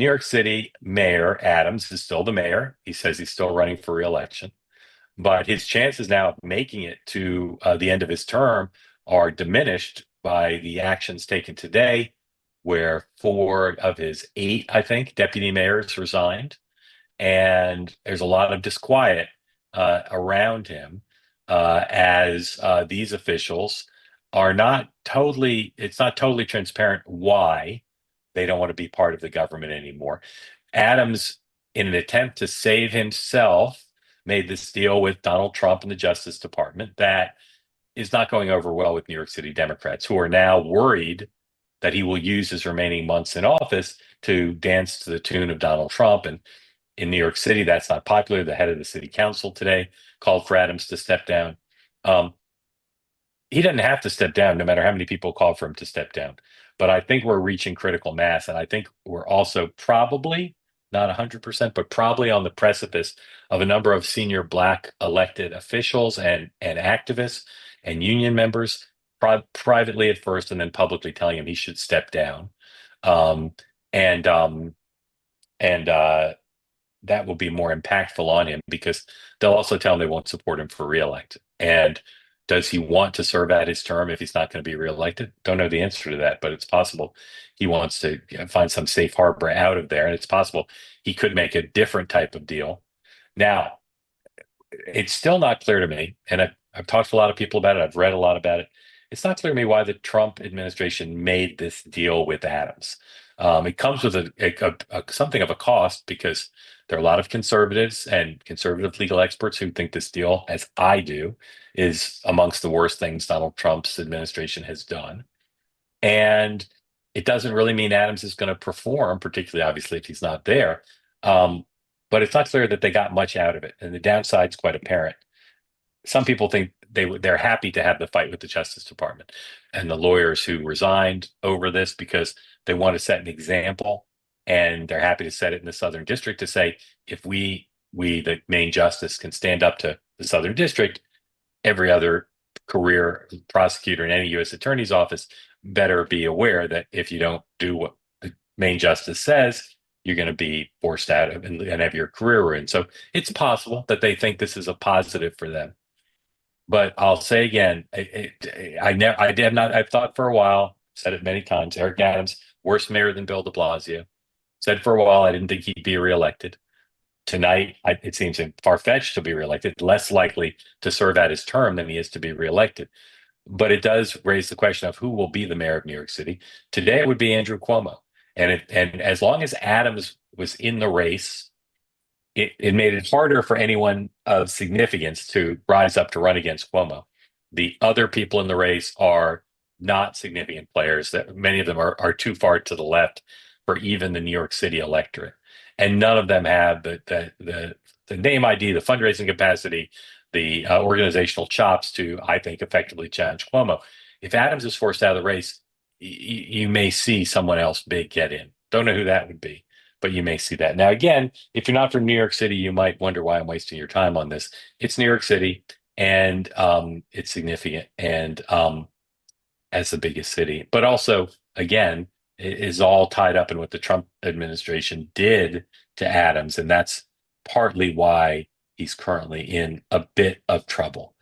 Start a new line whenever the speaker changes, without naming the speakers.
New York City Mayor Adams is still the mayor. He says he's still running for reelection, but his chances now of making it to the end of his term are diminished by the actions taken today, where four of his eight, I think, deputy mayors resigned. And there's a lot of disquiet around him as these officials are not totally, it's not totally transparent why they don't want to be part of the government anymore. Adams, in an attempt to save himself, made this deal with Donald Trump and the Justice Department that is not going over well with New York City Democrats, who are now worried that he will use his remaining months in office to dance to the tune of Donald Trump. And in New York City, that's not popular. The head of the city council today called for Adams to step down. Um, he doesn't have to step down, no matter how many people call for him to step down. But I think we're reaching critical mass, and I think we're also probably not 100%, but probably on the precipice of a number of senior Black elected officials and activists and union members, privately at first and then publicly telling him he should step down. Um, and and that will be more impactful on him because they'll also tell him they won't support him for reelect. And does he want to serve out his term if he's not going to be reelected? Don't know the answer to that, but it's possible he wants to find some safe harbor out of there. And it's possible he could make a different type of deal. Now, it's still not clear to me, and I've talked to a lot of people about it. I've read a lot about it. It's not clear to me why the Trump administration made this deal with Adams. It comes with something of a cost because there are a lot of conservatives and conservative legal experts who think this deal, as I do, is amongst the worst things Donald Trump's administration has done. And it doesn't really mean Adams is going to perform, particularly obviously if he's not there. Um, but it's not clear that they got much out of it, and the downside's quite apparent. Some people think they're happy to have the fight with the Justice Department and the lawyers who resigned over this because they want to set an example, and they're happy to set it in the Southern District to say if we the main justice can stand up to the Southern District, every other career prosecutor in any U.S. attorney's office better be aware that if you don't do what the main justice says, you're going to be forced out of and have your career ruined. So it's possible that they think this is a positive for them. But I'll say again, I did not. I've thought for a while, said it many times. Eric Adams, worse mayor than Bill De Blasio. Said for a while I didn't think he'd be reelected. Tonight, it seems far-fetched to be reelected, less likely to serve out his term than he is to be reelected. But it does raise the question of who will be the mayor of New York City. Today, it would be Andrew Cuomo. And as long as Adams was in the race, it made it harder for anyone of significance to rise up to run against Cuomo. The other people in the race are not significant players. That many of them are too far to the left for even the New York City electorate, and none of them have the name ID, the fundraising capacity, the organizational chops to, I think, effectively challenge Cuomo. If Adams is forced out of the race, you may see someone else big get in. Don't know who that would be, but you may see that. Now, again, if you're not from New York City, you might wonder why I'm wasting your time on this. It's New York City, and it's significant, and as the biggest city, but also, again, it is all tied up in what the Trump administration did to Adams, and that's partly why he's currently in a bit of trouble.